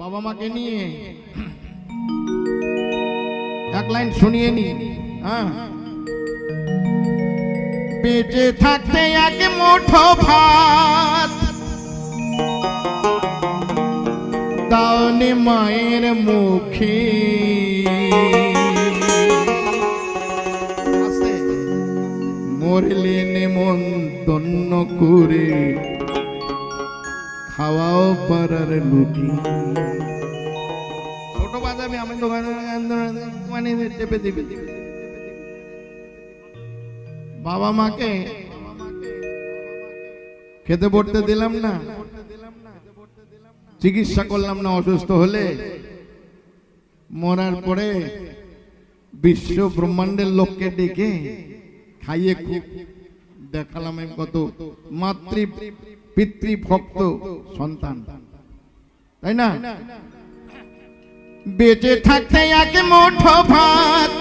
বাবা মাকে নিয়ে এক লাইন শুনিয়ে নি। হ্যাঁ, বেঁচে থাকতে এক মুঠো ভাত দাওনি মায়ের মুখে, মরলে নেমন্তন্ন করে খাওয়াও পারার লুটি। ছোট বাজাবে আমি দোকানে মানে চেপে দিবি। বাবা মাকে খেতে পড়তে দিলাম না, চিকিৎসা করলাম না, অসুস্থ হলে মরার পরে বিশ্ব ব্রহ্মাণ্ডের লোককে ডেকে খাইয়ে খুব দেখালাম কত মাতৃ পিতৃ ভক্ত সন্তান, তাই না? বেঁচে থাকতে এক মুঠো ভাত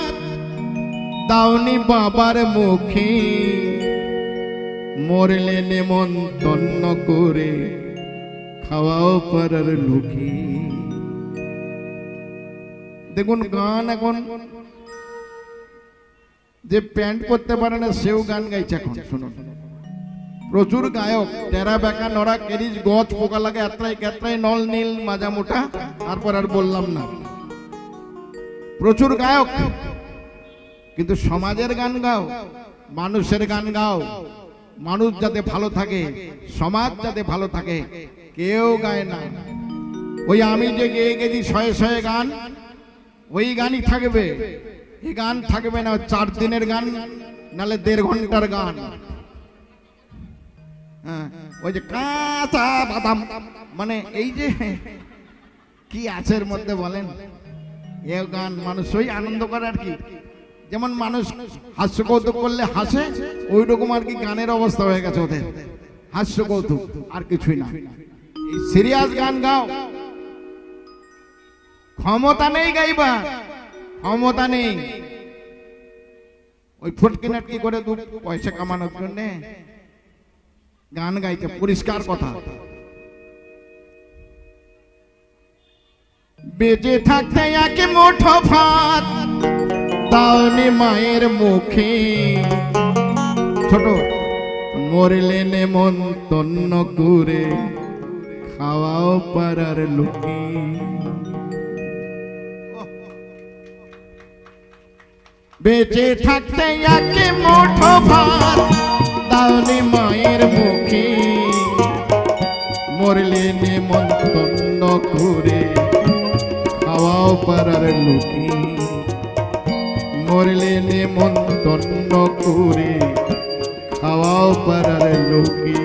দাওনি বাবার মুখে, মরলে নেমন্তন্ন করে খাওয়াও পারার লোকে। দেখুন গান এখন যে প্যান্ট করতে পারে না সেও গান গাইছে এখন। শুনুন, প্রচুর গায়ক টেরা বেকা নড়া কেরিজ গছ পোকা লাগে এত্রাই কেত্রাই নল নীল মাজা মোটা, তারপর আর বললাম না। প্রচুর গায়ক, কিন্তু সমাজের গান গাও, মানুষের গান গাও, মানুষ যাতে ভালো থাকে, সমাজ যাতে ভালো থাকে, কেউ গায় না। ওই আমি যে গেয়ে গেছি শয়ে শয়ে গান, ওই গানই থাকবে। এই গান থাকবে না 4 দিনের গান, নালে 1.5 ঘন্টার গান। হ্যাঁ, ওই যে কাঁচা বাদাম মানে এই যে কি আছে এর মধ্যে বলেন, এ গান মানুষ ওই আনন্দ করে আর কি। যেমন মানুষ হাস্য কৌতুক করলে হাসে, ওই রকম আর কি গানের অবস্থা হয়ে গেছে ওদের, হাস্য কৌতুক আর কিছুই না। এই সিরিয়াস গান গাও, ক্ষমতা নেই গাইবা, ক্ষমতা নেই, ওই ফুটকি নাটকি করে 2 পয়সা কামানোর জন্য গান গাইতে। পরিষ্কার কথা, বেঁচে থাকতে এক মুঠো ভাত দাওনি মায়ের মুখে, ছোট মরলে নেমন্তন্ন করে খাওয়াও পারার লোকে। বেঁচে থাকতে এক মুঠো ভাত দাওনি মায়ের মুখে, মরলে নেমন্তন্ন করে খাওয়াও পারার লোকে, মরলে নেমন্তন্ন করে খাওয়াও পারার লোকে।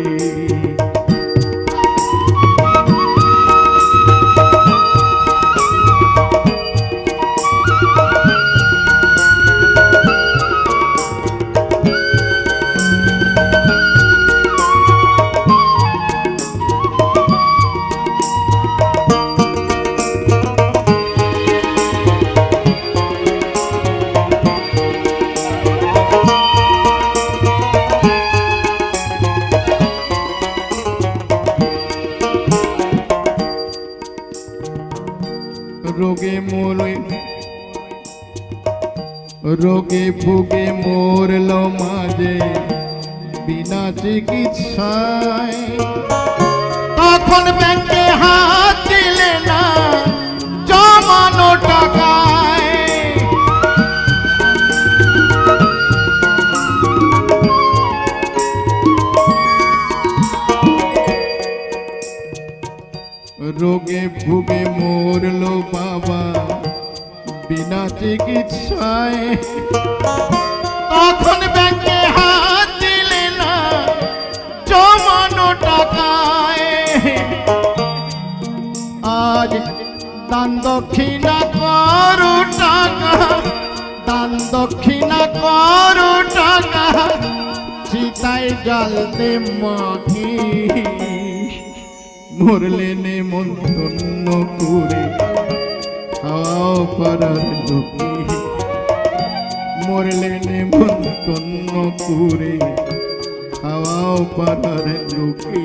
রোগে ভুগে মরল মাঝে বিনা চিকিৎসায়, তখন ব্যাংকে হাত দিলে না জমানো টাকায়। রোগে ভুগে মরল বাবা বিনা চিকিৎসায়, তখন ব্যাংকে হাত দিলে না জমানো টাকায়। আজ দান দক্ষিণা করো টাকা, দান দক্ষিণা করো টাকা, চিতায় জ্বালতে মাখি, মরলে নেমন্তন্ন করে খাওয়াও পারার লোকে, মরলে নেমন্তন্ন করে খাওয়াও পারার লোকে।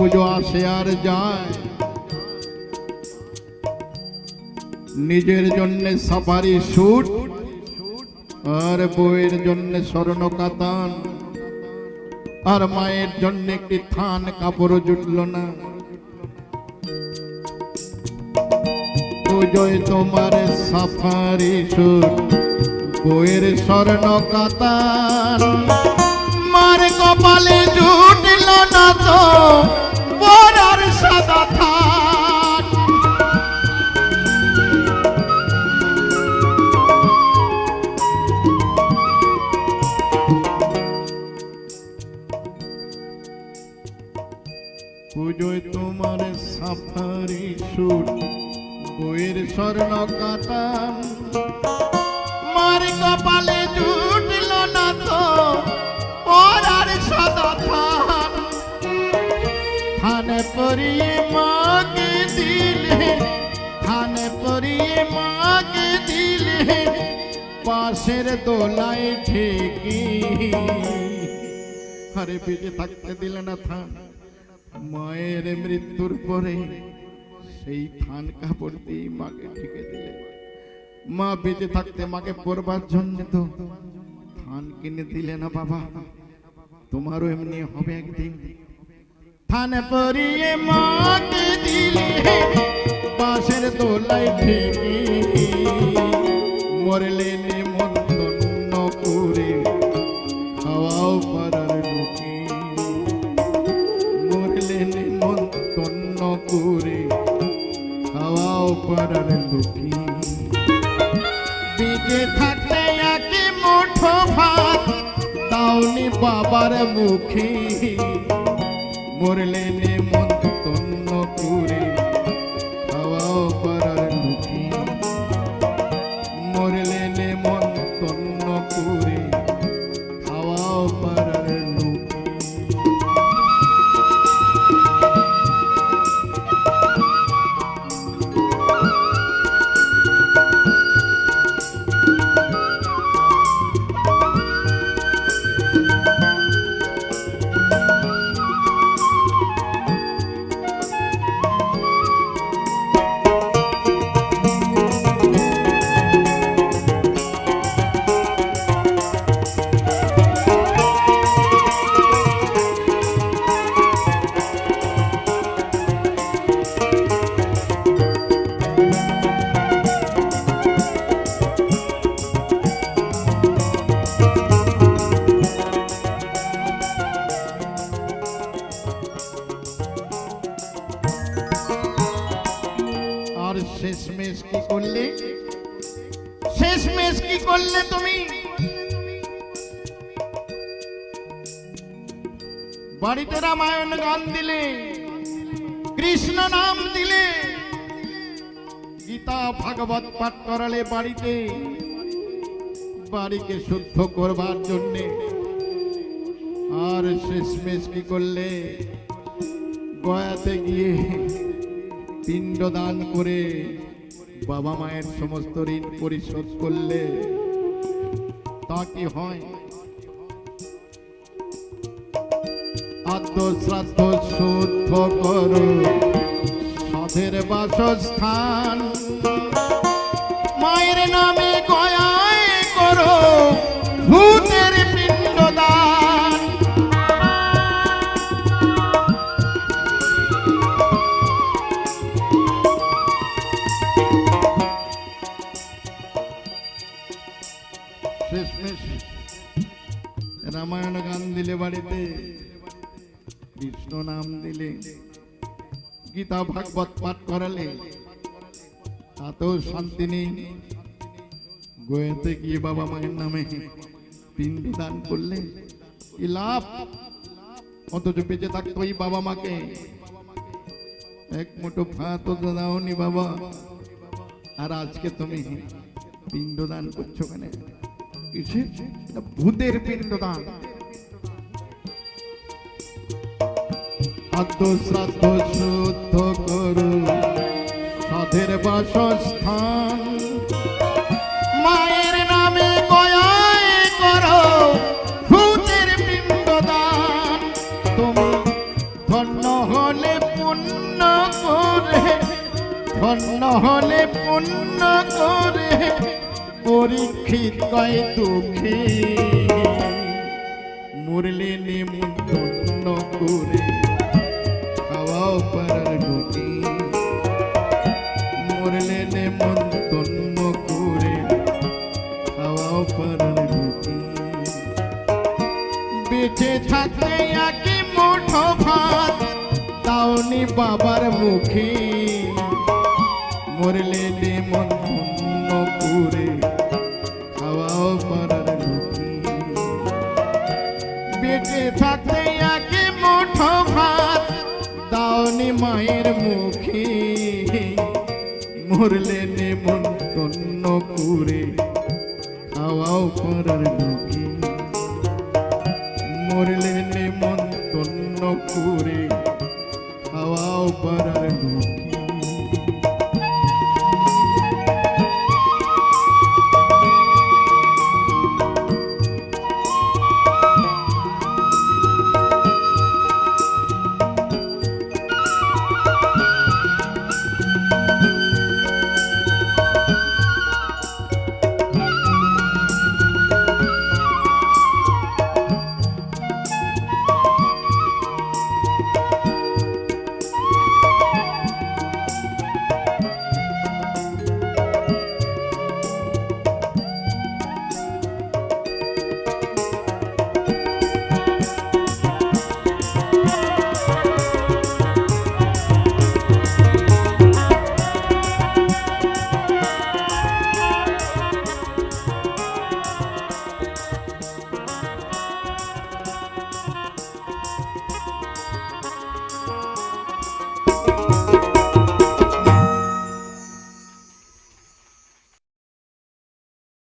পুজো আসে আর যায়, নিজের জন্য সাফারি স্যুট আর বউয়ের জন্য স্বর্ণ কাতান, আর মায়ের জন্য একটি থান কাপড় জুটল না। পুজোয় তোমার সাফারি স্যুট, বউয়ের স্বর্ণ কাতান, মার কপালে জুটল না তো পরার সাদা থান। পুজোয় তোমার সাফারি স্যুট, বউয়ের স্বর্ণ কাতান, মার কপালে জুটল না তো পরার সাদা থান। থানে পরিয়ে মাকে দিলে, থানে পরিয়ে মাকে দিলে, পাশের দোলায় ঠেকি। আরে বেঁচে থাকতে দিলে না থান, মায়ের মৃত্যুর পরে সেই থান কাপড় দিয়ে মাকে ঢেকে দিলে। মা বেঁচে থাকতে মাকে পরবার জন্য তো থান কিনে দিলে না বাবা, তোমারও এমনি হবে একদিন। থান পরিয়ে মাকে দিলে, পাশের দোলায় ঠেকে, মরলে নিমন্ত্রণ করে খাওয়াও পাড়ার লোকে, মরলে নিমন্ত্রণ করে খাওয়াও পাড়ার লোকে। বেঁচে থাকতে একে মুঠো ভাত দাওনি বাবার মুখে, মরলে নিমন্ত্রণ করে খাওয়াও পাড়ার লোকে, মরলে নিমন্ত্রণ করে খাওয়াও পাড়ার লোকে। শেষমেশ কি করলে, শেষমেশ কি করলে তুমি? বাড়িতে রামায়ণ গান দিলে, কৃষ্ণ নাম দিলে, গীতা ভাগবত পাঠ করালে বাড়িতে, বাড়িকে শুদ্ধ করবার জন্যে। আর শেষমেশ কি করলে? গয়াতে গিয়ে পিণ্ড দান করে বাবা মায়ের সমস্ত ঋণ পরিশোধ করলে। তা কি হয়? আদ্য শ্রাদ্ধ শুদ্ধ করো সাধের বাসস্থান, মায়ের নামে গয়ায় করো ভূতের পিণ্ড দান। শেষমেশ রামায়ণ গান দিলে বাড়িতে, কৃষ্ণ নাম দিলে, গীতা ভাগবত পাঠ করালে, তাতেও শান্তি নেই। গয়াতে গিয়ে বাবা মায়ের নামে পিণ্ড দান করলে কি লাভ? অথচ বেঁচে থাকতো ওই বাবা মাকে এক মুঠো ভাত দাওনি বাবা, আর আজকে তুমি পিণ্ড দান করছো কেন? কিসের? ভূতের পিণ্ড দান। আদ্য শ্রাদ্ধ শুদ্ধ করো সাধের বাসস্থান, মায়ের নামে গয়ায় করো ভূতের পিণ্ড দান। তুমি ধন্য হলে ধন্য হলে পুণ্য করে পরীক্ষিত কয় দুঃখী মরলে নিমন্ত্রণ করে খাওয়াও পারার রুটি মরলে নিমন্ত্রণ করে খাওয়াও পারার রুটি বেঁচে থাকতে একই মুঠো ভাত দাওনি বাবার মুখে মরলে নিমন্ত্রণ করে খাওয়াও পারার রুটি বেঁচে থাকতে একই মুঠো ভাত দাওনি মায়ের মুখে মরলে নিমন্ত্রণ করে খাওয়াও পারার রুটি